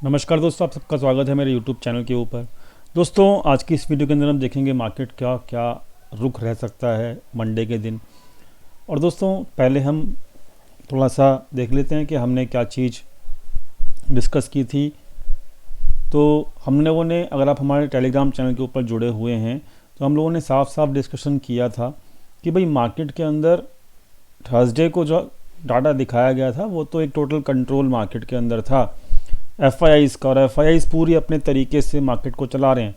नमस्कार दोस्तों, आप सबका स्वागत है मेरे YouTube चैनल के ऊपर। दोस्तों, आज की इस वीडियो के अंदर हम देखेंगे मार्केट क्या क्या रुख रह सकता है मंडे के दिन। और दोस्तों, पहले हम थोड़ा सा देख लेते हैं कि हमने क्या चीज़ डिस्कस की थी। तो हम लोगों ने, अगर आप हमारे टेलीग्राम चैनल के ऊपर जुड़े हुए हैं, तो हम लोगों ने साफ साफ डिस्कशन किया था कि भाई मार्केट के अंदर थर्सडे को जो डाटा दिखाया गया था वो तो एक टोटल कंट्रोल मार्केट के अंदर था एफआईआईज़ का, और एफआईआईज़ पूरी अपने तरीके से मार्केट को चला रहे हैं।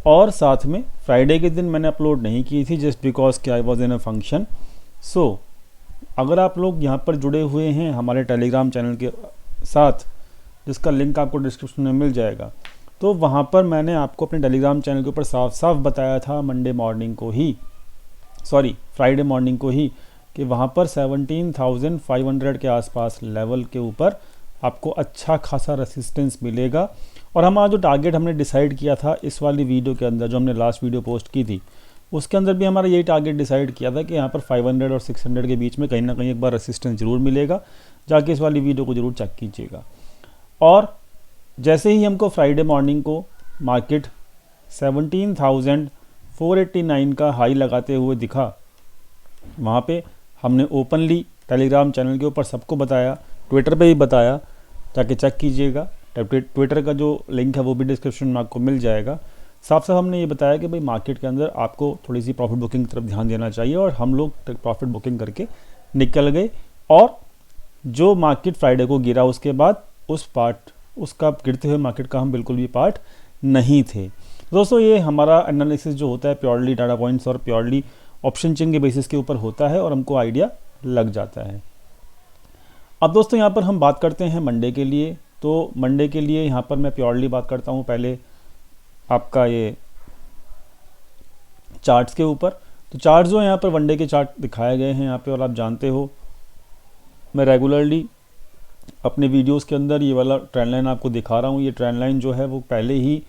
और साथ में फ्राइडे के दिन मैंने अपलोड नहीं की थी जस्ट बिकॉज कि I was in a function. सो अगर आप लोग यहाँ पर जुड़े हुए हैं हमारे टेलीग्राम चैनल के साथ, जिसका लिंक आपको डिस्क्रिप्शन में मिल जाएगा, तो वहाँ पर मैंने आपको अपने टेलीग्राम चैनल के ऊपर साफ साफ बताया था फ्राइडे मॉर्निंग को ही कि वहाँ पर 17,500 के आसपास लेवल के ऊपर आपको अच्छा खासा रेसिस्टेंस मिलेगा। और हमारा जो टारगेट हमने डिसाइड किया था इस वाली वीडियो के अंदर, जो हमने लास्ट वीडियो पोस्ट की थी, उसके अंदर भी हमारा यही टारगेट डिसाइड किया था कि यहाँ पर 500 और 600 के बीच में कहीं ना कहीं एक बार रेसिस्टेंस ज़रूर मिलेगा। जाके इस वाली वीडियो को ज़रूर चेक कीजिएगा। और जैसे ही हमको फ्राइडे मॉर्निंग को मार्केट 17,489 का हाई लगाते हुए दिखा, वहाँ पे हमने ओपनली टेलीग्राम चैनल के ऊपर सबको बताया, ट्विटर पे भी बताया, जाके चेक कीजिएगा। ट्विटर का जो लिंक है वो भी डिस्क्रिप्शन में आपको मिल जाएगा। साफ साफ हमने ये बताया कि भाई मार्केट के अंदर आपको थोड़ी सी प्रॉफिट बुकिंग की तरफ ध्यान देना चाहिए, और हम लोग प्रॉफिट बुकिंग करके निकल गए। और जो मार्केट फ्राइडे को गिरा उसके बाद उसका गिरते हुए मार्केट का हम बिल्कुल भी पार्ट नहीं थे। दोस्तों, ये हमारा एनालिसिस जो होता है प्योरली डाटा पॉइंट्स और प्योरली ऑप्शन चेन के बेसिस के ऊपर होता है, और हमको आइडिया लग जाता है। अब दोस्तों, यहाँ पर हम बात करते हैं मंडे के लिए। तो मंडे के लिए यहाँ पर मैं प्योरली बात करता हूँ पहले आपका ये चार्ट्स के ऊपर। तो चार्ट्स जो यहाँ पर वनडे के चार्ट दिखाए गए हैं यहाँ पे, और आप जानते हो मैं रेगुलरली अपने वीडियोस के अंदर ये वाला ट्रेंड लाइन आपको दिखा रहा हूँ। ये ट्रेंड लाइन जो है वो पहले ही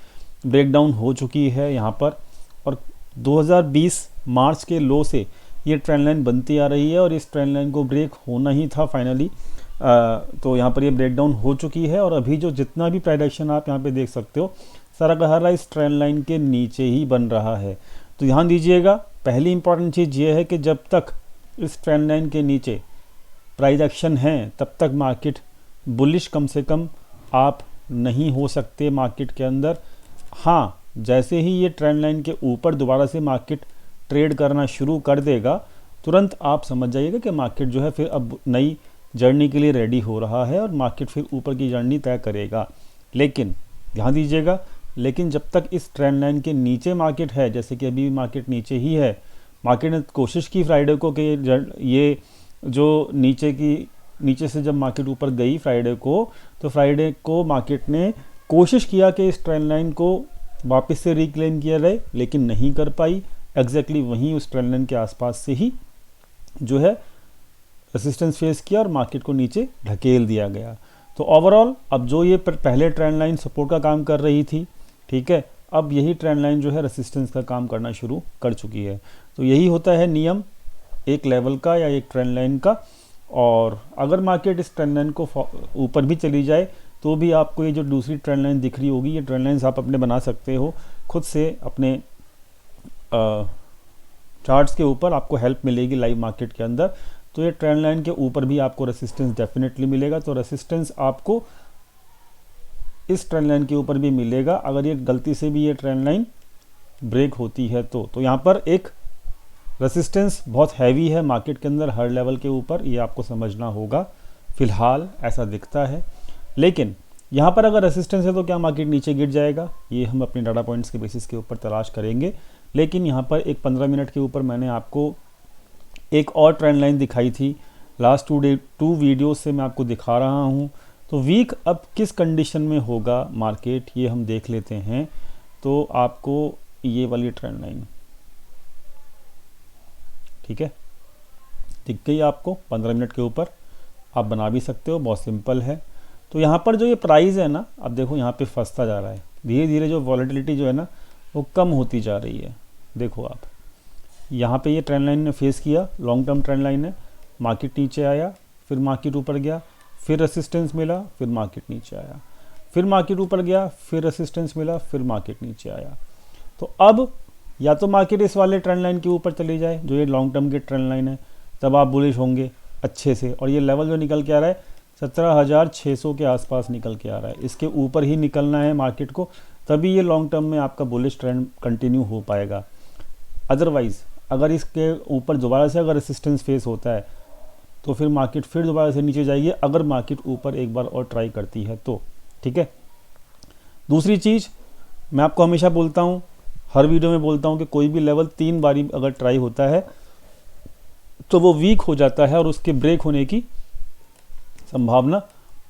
ब्रेक डाउन हो चुकी है यहाँ पर, और 2020 मार्च के लो से ये ट्रेंड लाइन बनती आ रही है, और इस ट्रेंड लाइन को ब्रेक होना ही था फाइनली। तो यहाँ पर ये ब्रेक डाउन हो चुकी है, और अभी जो जितना भी प्राइस एक्शन आप यहाँ पे देख सकते हो सारा का सारा इस ट्रेंड लाइन के नीचे ही बन रहा है। तो ध्यान दीजिएगा, पहली इंपॉर्टेंट चीज़ ये है कि जब तक इस ट्रेंड लाइन के नीचे प्राइस एक्शन है तब तक मार्केट बुलिश कम से कम आप नहीं हो सकते मार्केट के अंदर। हाँ, जैसे ही ये ट्रेंड लाइन के ऊपर दोबारा से मार्केट ट्रेड करना शुरू कर देगा, तुरंत आप समझ जाइएगा कि मार्केट जो है फिर अब नई जर्नी के लिए रेडी हो रहा है, और मार्केट फिर ऊपर की जर्नी तय करेगा। लेकिन ध्यान दीजिएगा, लेकिन जब तक इस ट्रेंड लाइन के नीचे मार्केट है, जैसे कि अभी भी मार्केट नीचे ही है, मार्केट ने कोशिश की फ्राइडे को कि ये जो नीचे से जब मार्केट ऊपर गई फ्राइडे को मार्केट ने कोशिश किया कि इस ट्रेंड लाइन को वापस से रिक्लेम किया जाए, लेकिन नहीं कर पाई। एग्जैक्टली वहीं उस ट्रेंड लाइन के आसपास से ही जो है रेसिस्टेंस फेस किया और मार्केट को नीचे ढकेल दिया गया। तो ओवरऑल अब जो ये पहले ट्रेंड लाइन सपोर्ट का काम कर रही थी, ठीक है, अब यही ट्रेंड लाइन जो है रेसिस्टेंस का काम करना शुरू कर चुकी है। तो यही होता है नियम एक लेवल का या एक ट्रेंड लाइन का। और अगर मार्केट इस ट्रेंड लाइन को ऊपर भी चली जाए तो भी आपको ये जो दूसरी ट्रेंड लाइन दिख रही होगी, ये ट्रेंड लाइन्स आप अपने बना सकते हो खुद से अपने चार्ट्स के ऊपर, आपको हेल्प मिलेगी लाइव मार्केट के अंदर। तो ये ट्रेंड लाइन के ऊपर भी आपको रेसिस्टेंस डेफिनेटली मिलेगा। तो रेसिस्टेंस आपको इस ट्रेंड लाइन के ऊपर भी मिलेगा अगर ये गलती से भी ये ट्रेंड लाइन ब्रेक होती है तो यहाँ पर एक रेसिस्टेंस बहुत हैवी है मार्केट के अंदर हर लेवल के ऊपर, ये आपको समझना होगा। फिलहाल ऐसा दिखता है, लेकिन यहाँ पर अगर रेसिस्टेंस है तो क्या मार्केट नीचे गिर जाएगा, ये हम अपने डाटा पॉइंट्स के बेसिस के ऊपर तलाश करेंगे। लेकिन यहाँ पर एक 15 मिनट के ऊपर मैंने आपको एक और ट्रेंड लाइन दिखाई थी, लास्ट टू वीडियो से मैं आपको दिखा रहा हूँ। तो वीक अब किस कंडीशन में होगा मार्केट, ये हम देख लेते हैं। तो आपको ये वाली ट्रेंड लाइन, ठीक है, दिख गई आपको 15 मिनट के ऊपर, आप बना भी सकते हो, बहुत सिंपल है। तो यहाँ पर जो ये प्राइस है ना, अब देखो यहाँ पे फंसता जा रहा है, धीरे धीरे जो वॉलेटिलिटी जो है ना वो कम होती जा रही है। देखो आप यहाँ पे ये ट्रेंड लाइन ने फेस किया, लॉन्ग टर्म ट्रेंड लाइन है, मार्केट नीचे आया, फिर मार्केट ऊपर गया, फिर रेसिस्टेंस मिला, फिर मार्केट नीचे आया। फिर मार्केट ऊपर गया, फिर रेसिस्टेंस मिला, फिर मार्केट नीचे आया। तो अब या तो मार्केट इस वाले ट्रेंड लाइन के ऊपर चली जाए, जो ये लॉन्ग टर्म की ट्रेंड लाइन है, तब आप बुलिश होंगे अच्छे से। और ये लेवल जो निकल के आ रहा है 17,600 के आसपास निकल के आ रहा है, इसके ऊपर ही निकलना है मार्केट को, तभी ये लॉन्ग टर्म में आपका बुलिश ट्रेंड कंटिन्यू हो पाएगा। अदरवाइज़ अगर इसके ऊपर दोबारा से अगर रेसिस्टेंस फेस होता है तो फिर मार्केट फिर दोबारा से नीचे जाएगी, अगर मार्केट ऊपर एक बार और ट्राई करती है तो। ठीक है। दूसरी चीज़ मैं आपको हमेशा बोलता हूँ, हर वीडियो में बोलता हूँ कि कोई भी लेवल 3 बारी अगर ट्राई होता है तो वो वीक हो जाता है और उसके ब्रेक होने की संभावना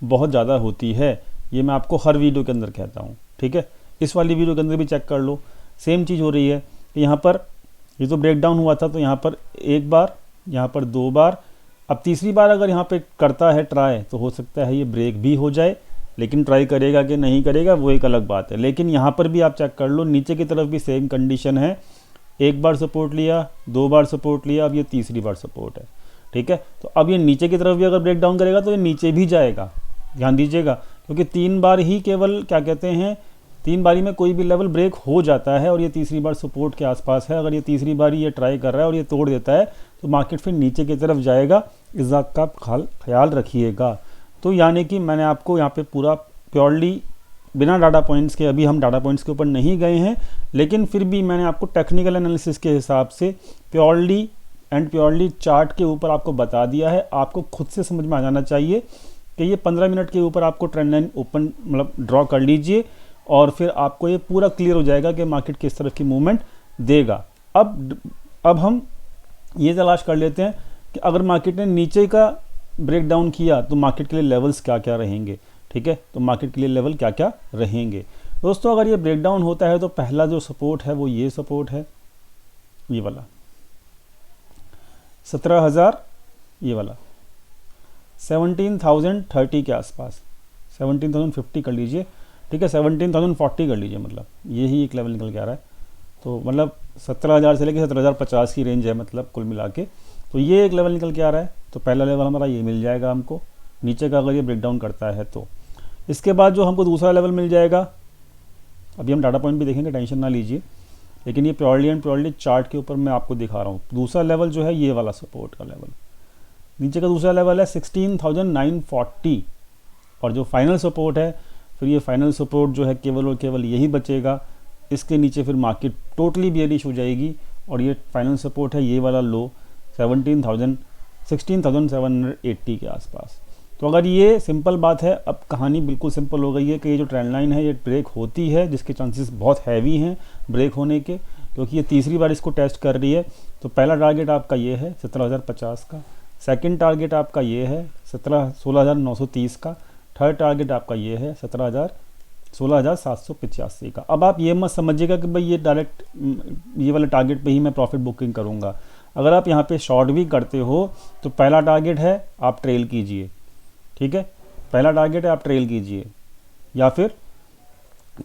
बहुत ज़्यादा होती है। ये मैं आपको हर वीडियो के अंदर कहता हूँ। ठीक है। इस वाली वीडियो के अंदर भी चेक कर लो, सेम चीज़ हो रही है कि यहाँ पर ये तो ब्रेक डाउन हुआ था, तो यहाँ पर एक बार, यहाँ पर 2 बार, अब तीसरी बार अगर यहाँ पे करता है ट्राई तो हो सकता है ये ब्रेक भी हो जाए, लेकिन ट्राई करेगा कि नहीं करेगा वो एक अलग बात है। लेकिन यहाँ पर भी आप चेक कर लो, नीचे की तरफ भी सेम कंडीशन है, एक बार सपोर्ट लिया, 2 बार सपोर्ट लिया, अब ये तीसरी बार सपोर्ट है। ठीक है। तो अब ये नीचे की तरफ भी अगर ब्रेक डाउन करेगा तो ये नीचे भी जाएगा, ध्यान दीजिएगा, क्योंकि 3 बार ही केवल क्या कहते हैं 3 बारी में कोई भी लेवल ब्रेक हो जाता है और ये तीसरी बार सपोर्ट के आसपास है। अगर ये तीसरी बारी ये ट्राई कर रहा है और ये तोड़ देता है तो मार्केट फिर नीचे की तरफ जाएगा, इस बात का आप ख्याल रखिएगा। तो यानी कि मैंने आपको यहाँ पे पूरा प्योरली बिना डाटा पॉइंट्स के, अभी हम डाटा पॉइंट्स के ऊपर नहीं गए हैं, लेकिन फिर भी मैंने आपको टेक्निकल एनालिसिस के हिसाब से प्योरली चार्ट के ऊपर आपको बता दिया है। आपको खुद से समझ में आ जाना चाहिए कि ये 15 मिनट के ऊपर आपको ट्रेंड लाइन ओपन मतलब ड्रॉ कर लीजिए और फिर आपको ये पूरा क्लियर हो जाएगा कि मार्केट किस तरह की मूवमेंट देगा। अब हम ये तलाश कर लेते हैं कि अगर मार्केट ने नीचे का ब्रेक डाउन किया तो मार्केट के लिए लेवल्स क्या क्या रहेंगे। ठीक है। तो मार्केट के लिए लेवल क्या क्या रहेंगे दोस्तों। अगर ये ब्रेक डाउन होता है तो पहला जो सपोर्ट है वो ये सपोर्ट है, ये वाला 17,000, ये वाला 17,030 के आसपास, 17,050 कर लीजिए। ठीक है। 17,040 कर लीजिए, मतलब यही एक लेवल निकल के आ रहा है। तो मतलब 17,000 से लेकर 17,050 की रेंज है, मतलब कुल मिला के तो ये एक लेवल निकल के आ रहा है। तो पहला लेवल हमारा ये मिल जाएगा हमको, नीचे का अगर ये ब्रेक डाउन करता है तो। इसके बाद जो हमको दूसरा लेवल मिल जाएगा, अभी हम डाटा पॉइंट भी देखेंगे, टेंशन ना लीजिए, लेकिन ये प्योरली चार्ट के ऊपर मैं आपको दिखा रहा हूँ। दूसरा लेवल जो है ये वाला सपोर्ट का लेवल, नीचे का दूसरा लेवल है 16,940, और जो फाइनल सपोर्ट है फिर ये फाइनल सपोर्ट जो है केवल और केवल यही बचेगा। इसके नीचे फिर मार्केट टोटली बेयरिश हो जाएगी और ये फाइनल सपोर्ट है ये वाला लो 16,780 के आसपास। तो अगर ये सिंपल बात है, अब कहानी बिल्कुल सिंपल हो गई है कि ये जो ट्रेंड लाइन है ये ब्रेक होती है, जिसके चांसेस बहुत हैवी हैं ब्रेक होने के, क्योंकि ये तीसरी बार इसको टेस्ट कर रही है। तो पहला टारगेट आपका ये है 17,050 का, सेकंड टारगेट आपका ये है 16,930 का, थर्ड टारगेट आपका ये है 16,785 का। अब आप ये मत समझिएगा कि भाई ये डायरेक्ट ये वाले टारगेट पे ही मैं प्रॉफिट बुकिंग करूँगा। अगर आप यहाँ पे शॉर्ट भी करते हो तो पहला टारगेट है आप ट्रेल कीजिए। ठीक है। पहला टारगेट है आप ट्रेल कीजिए, या फिर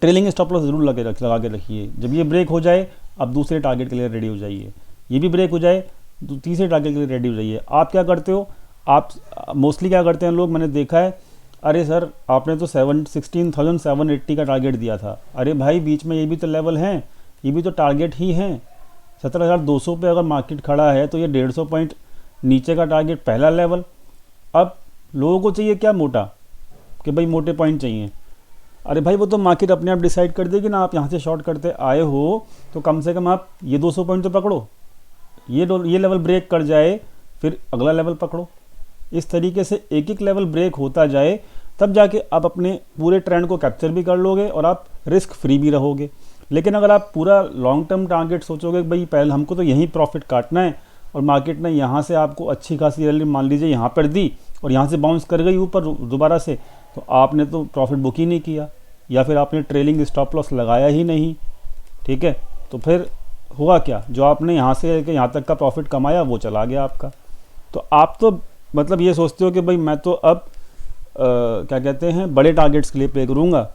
ट्रेलिंग स्टॉप लॉस ज़रूर लगा के रखिए। जब ये ब्रेक हो जाए अब दूसरे टारगेट के लिए रेडी हो जाइए, ये भी ब्रेक हो जाए तो तीसरे टारगेट के लिए रेडी हो जाइए। आप क्या करते हो, आप मोस्टली क्या करते हैं लोग, मैंने देखा है, अरे सर आपने तो 16,780 का टारगेट दिया था। अरे भाई बीच में ये भी तो लेवल हैं, ये भी तो टारगेट ही हैं। 17,200 पे अगर मार्केट खड़ा है तो ये 150 पॉइंट नीचे का टारगेट पहला लेवल। अब लोगों को चाहिए क्या, मोटा, कि भाई मोटे पॉइंट चाहिए। अरे भाई वो तो मार्केट अपने आप डिसाइड कर देगी ना। आप यहाँ से शॉर्ट करते आए हो तो कम से कम आप ये 200 पॉइंट तो पकड़ो, ये लेवल ब्रेक कर जाए फिर अगला लेवल पकड़ो। इस तरीके से एक एक लेवल ब्रेक होता जाए, तब जाके आप अपने पूरे ट्रेंड को कैप्चर भी कर लोगे और आप रिस्क फ्री भी रहोगे। लेकिन अगर आप पूरा लॉन्ग टर्म टारगेट सोचोगे कि भाई पहले हमको तो यहीं प्रॉफिट काटना है, और मार्केट ने यहाँ से आपको अच्छी खासी रैली मान लीजिए यहाँ पर दी और यहाँ से बाउंस कर गई ऊपर दोबारा से, तो आपने तो प्रॉफिट बुक ही नहीं किया, या फिर आपने ट्रेलिंग स्टॉप लॉस लगाया ही नहीं। ठीक है। तो फिर हुआ क्या, जो आपने यहाँ से लेकर यहाँ तक का प्रॉफिट कमाया वो चला गया आपका। तो आप तो मतलब ये सोचते हो कि भाई मैं तो अब क्या कहते हैं बड़े टारगेट्स के लिए प्ले करूँगा,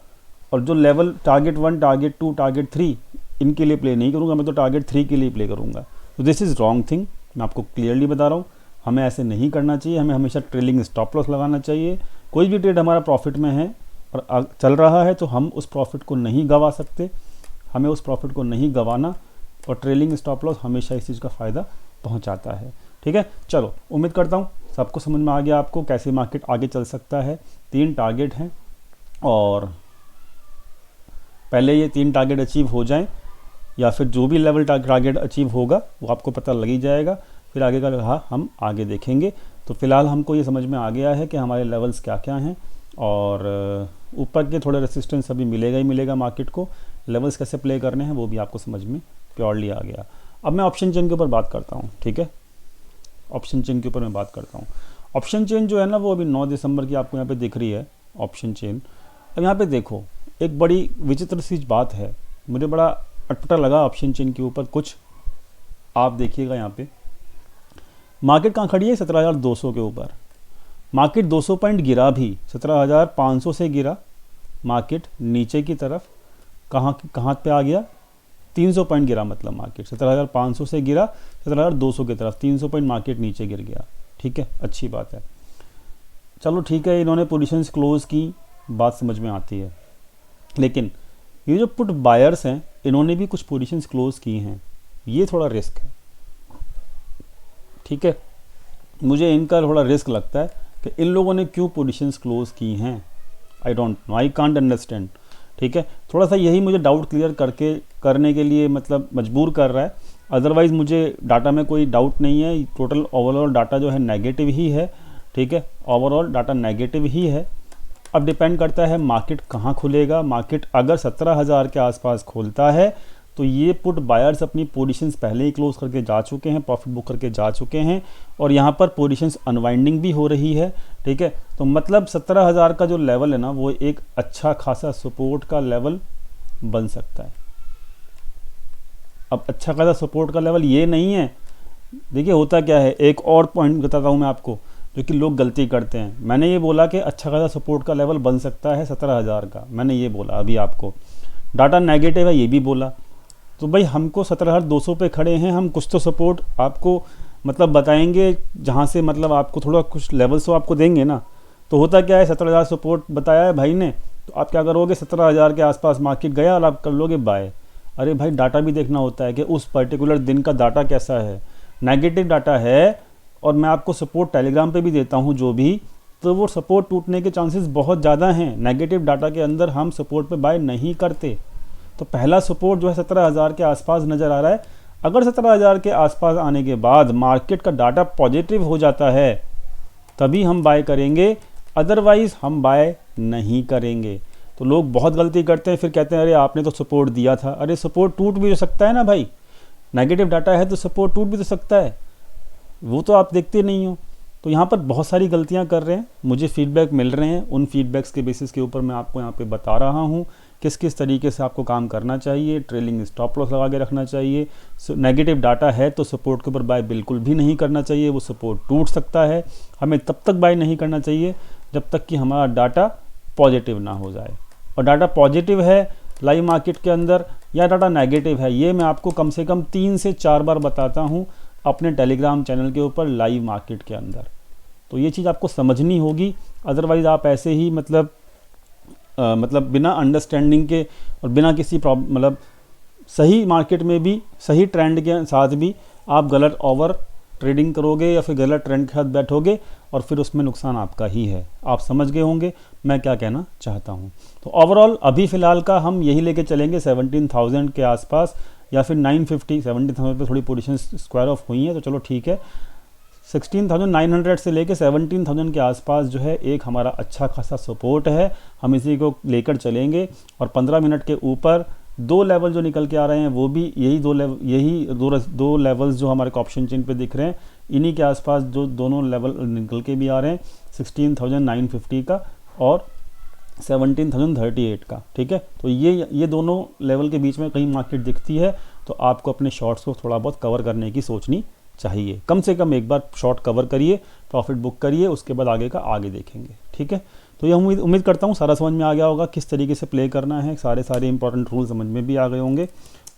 और जो लेवल टारगेट 1, टारगेट 2, टारगेट 3 इनके लिए प्ले नहीं करूँगा, मैं तो टारगेट 3 के लिए प्ले करूँगा। तो दिस इज़ रॉन्ग थिंग, मैं आपको क्लियरली बता रहा हूँ। हमें ऐसे नहीं करना चाहिए, हमें हमेशा ट्रेलिंग स्टॉप लॉस लगाना चाहिए। कोई भी ट्रेड हमारा प्रॉफिट में है और चल रहा है तो हम उस प्रॉफिट को नहीं गंवा सकते, हमें उस प्रॉफिट को नहीं गंवाना, और ट्रेलिंग स्टॉप लॉस हमेशा इस चीज़ का फ़ायदा पहुंचाता है। ठीक है, चलो उम्मीद करता हूँ सबको समझ में आ गया आपको कैसे मार्केट आगे चल सकता है। 3 टारगेट हैं और पहले ये 3 टारगेट अचीव हो जाएं, या फिर जो भी लेवल टारगेट अचीव होगा वो आपको पता लग ही जाएगा, फिर आगे का हाँ हम आगे देखेंगे। तो फिलहाल हमको ये समझ में आ गया है कि हमारे लेवल्स क्या क्या हैं, और ऊपर के थोड़े रेसिस्टेंस अभी मिलेगा ही मिलेगा मार्केट को, लेवल्स कैसे प्ले करने हैं वो भी आपको समझ में प्योरली आ गया। अब मैं ऑप्शन चेन के ऊपर बात करता हूँ। ठीक है, ऑप्शन चेन के ऊपर मैं बात करता हूँ। ऑप्शन चेन जो है ना वो अभी 9 दिसंबर की आपको यहाँ पे दिख रही है ऑप्शन चेन। अब यहाँ पे देखो एक बड़ी विचित्र सी बात है, मुझे बड़ा अटपटा लगा ऑप्शन चेन के ऊपर कुछ। आप देखिएगा यहाँ पे मार्केट कहाँ खड़ी है, 17,200 के ऊपर। मार्केट 200 पॉइंट गिरा भी, 17,500 से गिरा मार्केट नीचे की तरफ, कहाँ पे आ गया, 300 पॉइंट गिरा, मतलब मार्केट 17,500 से गिरा 17,200 की तरफ, 300 पॉइंट मार्केट नीचे गिर गया। ठीक है, अच्छी बात है, चलो ठीक है, इन्होंने पोजीशंस क्लोज की, बात समझ में आती है। लेकिन ये जो पुट बायर्स हैं इन्होंने भी कुछ पोजीशंस क्लोज की हैं, ये थोड़ा रिस्क है। ठीक है, मुझे इनका थोड़ा रिस्क लगता है कि इन लोगों ने क्यों पोजीशंस क्लोज की हैं, I don't know, I can't understand. ठीक है, थोड़ा सा यही मुझे डाउट क्लियर करने के लिए मतलब मजबूर कर रहा है, अदरवाइज़ मुझे डाटा में कोई डाउट नहीं है। टोटल ओवरऑल डाटा जो है नेगेटिव ही है। ठीक है, ओवरऑल डाटा नेगेटिव ही है। अब डिपेंड करता है मार्केट कहाँ खुलेगा। मार्केट अगर 17,000 के आसपास खोलता है तो ये पुट बायर्स अपनी पोजीशंस पहले ही क्लोज करके जा चुके हैं, प्रॉफिट बुक करके जा चुके हैं, और यहाँ पर पोजीशंस अनवाइंडिंग भी हो रही है। ठीक है, तो मतलब 17,000 का जो लेवल है ना वो एक अच्छा खासा सपोर्ट का लेवल बन सकता है। अब अच्छा खासा सपोर्ट का लेवल ये नहीं है, देखिए होता क्या है, एक और पॉइंट बताता हूँ मैं आपको जो कि लोग गलती करते हैं। मैंने ये बोला कि अच्छा खासा सपोर्ट का लेवल बन सकता है 17,000 का, मैंने ये बोला अभी आपको। डाटा नेगेटिव है ये भी बोला, तो भाई हमको 17,200 पे खड़े हैं, हम कुछ तो सपोर्ट आपको मतलब बताएंगे जहाँ से मतलब आपको थोड़ा कुछ लेवल्स तो आपको देंगे ना। तो होता क्या है, 17,000 सपोर्ट बताया है भाई ने, तो आप क्या करोगे, 17,000 के आसपास मार्केट गया और आप कर लोगे बाय। अरे भाई डाटा भी देखना होता है कि उस पर्टिकुलर दिन का डाटा कैसा है। नेगेटिव डाटा है और मैं आपको सपोर्ट टेलीग्राम पे भी देता हूँ जो भी, तो वो सपोर्ट टूटने के चांसेस बहुत ज़्यादा हैं। नेगेटिव डाटा के अंदर हम सपोर्ट पे बाय नहीं करते। तो पहला सपोर्ट जो है 17,000 के आसपास नज़र आ रहा है। अगर 17,000 के आसपास आने के बाद मार्केट का डाटा पॉजिटिव हो जाता है तभी हम बाय करेंगे, अदरवाइज़ हम बाय नहीं करेंगे। तो लोग बहुत गलती करते हैं, फिर कहते हैं अरे आपने तो सपोर्ट दिया था। अरे सपोर्ट टूट भी तो सकता है ना भाई, नेगेटिव डाटा है तो सपोर्ट टूट भी तो सकता है, वो तो आप देखते नहीं हो। तो यहाँ पर बहुत सारी गलतियाँ कर रहे हैं, मुझे फीडबैक मिल रहे हैं, उन फीडबैक्स के बेसिस के ऊपर मैं आपको यहाँ पे बता रहा हूँ किस किस तरीके से आपको काम करना चाहिए। ट्रेलिंग स्टॉप लॉस लगा के रखना चाहिए। नेगेटिव डाटा है तो सपोर्ट के ऊपर बाय बिल्कुल भी नहीं करना चाहिए, वो सपोर्ट टूट सकता है। हमें तब तक बाय नहीं करना चाहिए जब तक कि हमारा डाटा पॉजिटिव ना हो जाए। और डाटा पॉजिटिव है लाइव मार्केट के अंदर या डाटा नेगेटिव है, ये मैं आपको कम से कम 3 से 4 बार बताता हूँ अपने टेलीग्राम चैनल के ऊपर लाइव मार्केट के अंदर। तो ये चीज़ आपको समझनी होगी, अदरवाइज़ आप ऐसे ही मतलब बिना अंडरस्टैंडिंग के और बिना किसी मतलब सही मार्केट में भी सही ट्रेंड के साथ भी आप गलत ओवर ट्रेडिंग करोगे या फिर गलत ट्रेंड के साथ बैठोगे और फिर उसमें नुकसान आपका ही है। आप समझ गए होंगे मैं क्या कहना चाहता हूँ। तो ओवरऑल अभी फ़िलहाल का हम यही लेके चलेंगे 17,000 के आसपास या फिर 950। 17,000 पे थोड़ी पोजीशन स्क्वायर ऑफ हुई है तो चलो ठीक है। 16,900 से लेके 17,000 के आसपास जो है एक हमारा अच्छा खासा सपोर्ट है, हम इसी को लेकर चलेंगे। और 15 मिनट के ऊपर 2 लेवल जो निकल के आ रहे हैं वो भी यही दो लेवल्स जो हमारे ऑप्शन चेन पे दिख रहे हैं, इन्हीं के आसपास जो दोनों लेवल निकल के भी आ रहे हैं, 16,950 का और 17,038 का। ठीक है, तो ये दोनों लेवल के बीच में कहीं मार्केट दिखती है तो आपको अपने शॉर्ट्स को थोड़ा बहुत कवर करने की सोचनी चाहिए। कम से कम एक बार शॉर्ट कवर करिए, प्रॉफिट बुक करिए, उसके बाद आगे का आगे देखेंगे। ठीक है, तो ये उम्मीद करता हूँ सारा समझ में आ गया होगा किस तरीके से प्ले करना है। सारे इंपॉर्टेंट रूल समझ में भी आ गए होंगे।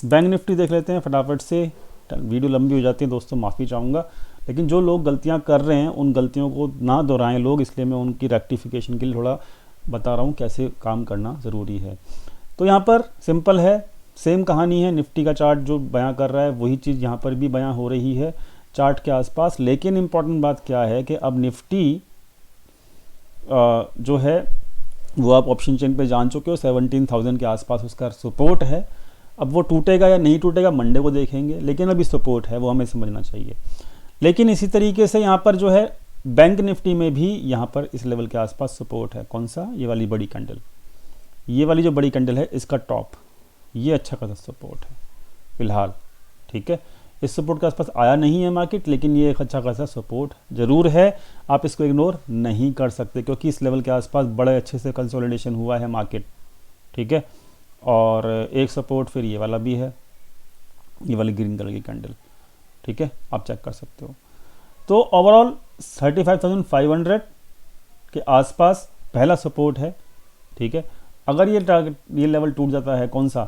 बैंक निफ्टी देख लेते हैं फटाफट से, वीडियो लंबी हो जाती है दोस्तों, माफ़ी चाहूँगा, लेकिन जो लोग गलतियाँ कर रहे हैं उन गलतियों को ना दोहराएं लोग, इसलिए मैं उनकी रेक्टिफिकेशन के लिए थोड़ा बता रहा हूँ कैसे काम करना ज़रूरी है। तो यहाँ पर सिंपल है, सेम कहानी है, निफ्टी का चार्ट जो बयां कर रहा है वही चीज़ यहाँ पर भी बयां हो रही है चार्ट के आसपास। लेकिन इम्पॉर्टेंट बात क्या है कि अब निफ्टी जो है वो आप ऑप्शन चेन पे जान चुके हो, 17,000 के आसपास उसका सपोर्ट है। अब वो टूटेगा या नहीं टूटेगा मंडे को देखेंगे, लेकिन अभी सपोर्ट है, वो हमें समझना चाहिए। लेकिन इसी तरीके से यहाँ पर जो है बैंक निफ्टी में भी यहाँ पर इस लेवल के आसपास सपोर्ट है। कौन सा? ये वाली बड़ी कैंडल, ये वाली जो बड़ी कैंडल है इसका टॉप, ये अच्छा खासा सपोर्ट है फिलहाल, ठीक है। इस सपोर्ट के आसपास आया नहीं है मार्केट, लेकिन ये एक अच्छा खासा सपोर्ट जरूर है, आप इसको इग्नोर नहीं कर सकते, क्योंकि इस लेवल के आसपास बड़े अच्छे से कंसोलिडेशन हुआ है मार्केट, ठीक है। और एक सपोर्ट फिर ये वाला भी है, ये वाली ग्रीन कलर की कैंडल, ठीक है, आप चेक कर सकते हो। तो ओवरऑल 35,500 के आसपास पहला सपोर्ट है, ठीक है। अगर ये टारगेट, ये लेवल टूट जाता है, कौन सा?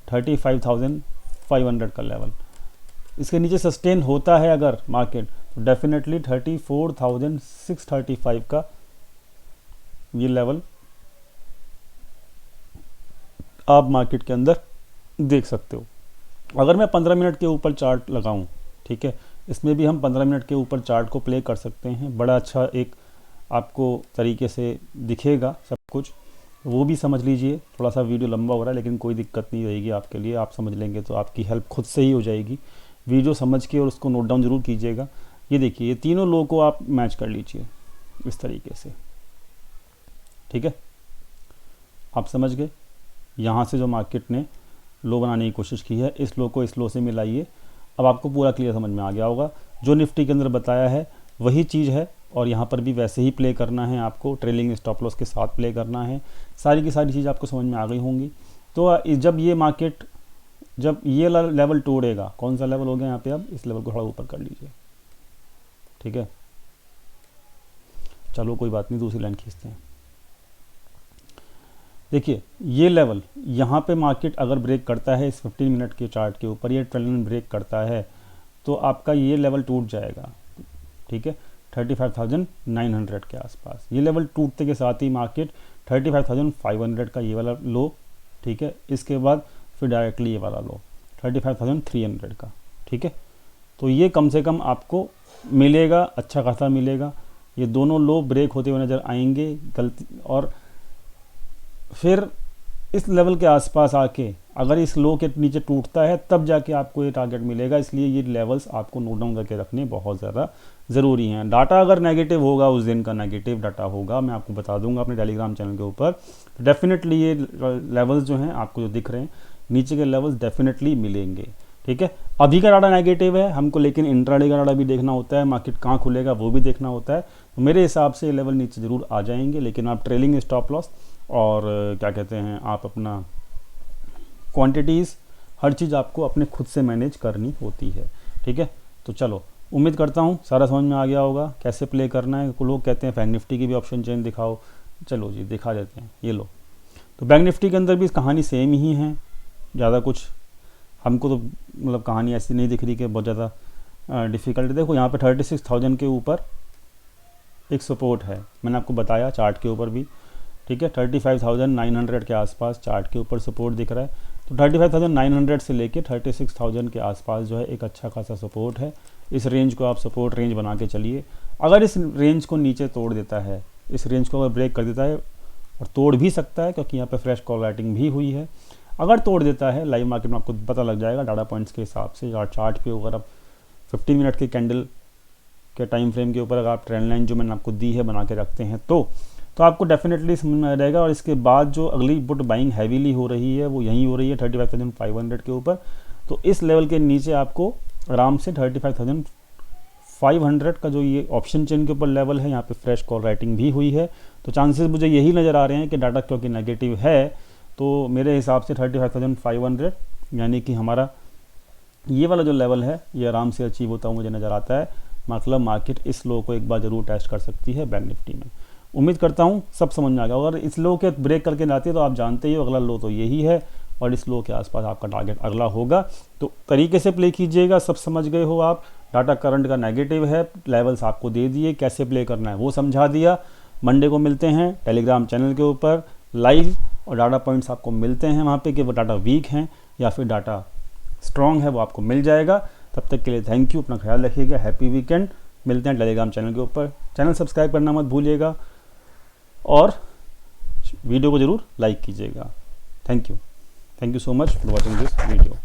35,500 का लेवल, इसके नीचे सस्टेन होता है अगर मार्केट, तो डेफिनेटली 34,635 का ये लेवल आप मार्केट के अंदर देख सकते हो। अगर मैं 15 मिनट के ऊपर चार्ट लगाऊं, ठीक है, इसमें भी हम 15 मिनट के ऊपर चार्ट को प्ले कर सकते हैं, बड़ा अच्छा एक आपको तरीके से दिखेगा सब कुछ, वो भी समझ लीजिए। थोड़ा सा वीडियो लंबा हो रहा है, लेकिन कोई दिक्कत नहीं रहेगी आपके लिए, आप समझ लेंगे तो आपकी हेल्प खुद से ही हो जाएगी। वीडियो समझ के और उसको नोट डाउन जरूर कीजिएगा। ये देखिए, ये तीनों लो को आप मैच कर लीजिए इस तरीके से, ठीक है, आप समझ गए। यहाँ से जो मार्केट ने लो बनाने की कोशिश की है, इस लो को इस लो से मिलाइए, अब आपको पूरा क्लियर समझ में आ गया होगा। जो निफ्टी के अंदर बताया है वही चीज़ है, और यहाँ पर भी वैसे ही प्ले करना है आपको, ट्रेलिंग स्टॉप लॉस के साथ प्ले करना है। सारी की सारी चीज़ आपको समझ में आ गई होंगी। तो जब ये मार्केट, जब ये लेवल तोड़ेगा, कौन सा लेवल हो गया यहाँ पे, अब इस लेवल को थोड़ा ऊपर कर लीजिए, ठीक है। चलो कोई बात नहीं, दूसरी लाइन खींचते हैं। देखिए ये लेवल यहाँ पे मार्केट अगर ब्रेक करता है इस 15 मिनट के चार्ट के ऊपर, ये ट्रेंड लाइन ब्रेक करता है, तो आपका ये लेवल टूट जाएगा, ठीक है, 35,900 के आसपास। ये लेवल टूटते के साथ ही मार्केट 35,500 का ये वाला लो, ठीक है, इसके बाद फिर डायरेक्टली ये वाला लो 35,300 का, ठीक है। तो ये कम से कम आपको मिलेगा, अच्छा खासा मिलेगा। ये दोनों लो ब्रेक होते हुए नज़र आएंगे गलती, और फिर इस लेवल के आसपास आके अगर इस लो के नीचे टूटता है तब जाके आपको ये टारगेट मिलेगा। इसलिए ये लेवल्स आपको नोट डाउन करके रखने बहुत ज़्यादा ज़रूरी हैं। डाटा अगर नेगेटिव होगा, उस दिन का नेगेटिव डाटा होगा, मैं आपको बता दूंगा अपने टेलीग्राम चैनल के ऊपर, तो डेफिनेटली ये लेवल्स जो हैं आपको जो दिख रहे हैं नीचे के लेवल्स डेफिनेटली मिलेंगे, ठीक है। अभी का डाटा नेगेटिव है हमको, लेकिन इंट्राडे का डाटा भी देखना होता है, मार्केट कहाँ खुलेगा वो भी देखना होता है। तो मेरे हिसाब से लेवल नीचे ज़रूर आ जाएंगे, लेकिन आप ट्रेलिंग स्टॉप लॉस और क्या कहते हैं, आप अपना क्वांटिटीज़, हर चीज़ आपको अपने खुद से मैनेज करनी होती है, ठीक है। तो चलो, उम्मीद करता हूँ सारा समझ में आ गया होगा कैसे प्ले करना है। लोग कहते हैं बैंक निफ्टी की भी ऑप्शन चेन दिखाओ, चलो जी दिखा देते हैं, ये लो। तो बैंक निफ्टी के अंदर भी कहानी सेम ही है, ज़्यादा कुछ हमको तो मतलब कहानी ऐसी नहीं दिख रही कि बहुत ज़्यादा डिफ़िकल्ट। देखो यहाँ पे 36,000 के ऊपर एक सपोर्ट है, मैंने आपको बताया चार्ट के ऊपर भी, ठीक है। 35,900 के आसपास चार्ट के ऊपर सपोर्ट दिख रहा है। तो 35,900 से लेके 36,000 के आसपास जो है एक अच्छा खासा सपोर्ट है। इस रेंज को आप सपोर्ट रेंज बना के चलिए। अगर इस रेंज को नीचे तोड़ देता है, इस रेंज को अगर ब्रेक कर देता है, और तोड़ भी सकता है क्योंकि यहाँ पे फ्रेश कॉल राइटिंग भी हुई है, अगर तोड़ देता है लाइव मार्केट में आपको पता लग जाएगा डाटा पॉइंट्स के हिसाब से। और चार्ट पे अगर आप 15 मिनट के कैंडल के टाइम फ्रेम के ऊपर अगर आप ट्रेंड लाइन जो मैंने आपको दी है बना के रखते हैं, तो आपको डेफिनेटली समझ में आ जाएगा। और इसके बाद जो अगली बुट बाइंग हैवीली हो रही है वो यहीं हो रही है 35,500 के ऊपर। तो इस लेवल के नीचे आपको आराम से 35,500 का जो ये ऑप्शन चेन के ऊपर लेवल है, यहाँ पे फ्रेश कॉल राइटिंग भी हुई है। तो चांसेस मुझे यही नज़र आ रहे हैं कि डाटा क्योंकि नेगेटिव है, तो मेरे हिसाब से 35,500 यानी कि हमारा ये वाला जो लेवल है ये आराम से अचीव होता हुआ मुझे नज़र आता है। मतलब मार्केट इस लो को एक बार ज़रूर टेस्ट कर सकती है बैंक निफ्टी में। उम्मीद करता हूँ सब समझ में आ गया। अगर इस लो के ब्रेक करके आती है तो आप जानते ही हो अगला लो तो यही है, और इस लो के आसपास आपका टारगेट अगला होगा। तो तरीके से प्ले कीजिएगा, सब समझ गए हो आप। डाटा करंट का नेगेटिव है, लेवल्स आपको दे दिए, कैसे प्ले करना है वो समझा दिया। मंडे को मिलते हैं टेलीग्राम चैनल के ऊपर लाइव, और डाटा पॉइंट्स आपको मिलते हैं वहाँ पे कि वो डाटा वीक हैं या फिर डाटा स्ट्रॉन्ग है, वो आपको मिल जाएगा। तब तक के लिए थैंक यू, अपना ख्याल रखिएगा, हैप्पी वीकेंड। मिलते हैं टेलीग्राम चैनल के ऊपर। चैनल सब्सक्राइब करना मत भूलिएगा और वीडियो को ज़रूर लाइक कीजिएगा। Thank you so much for watching this video.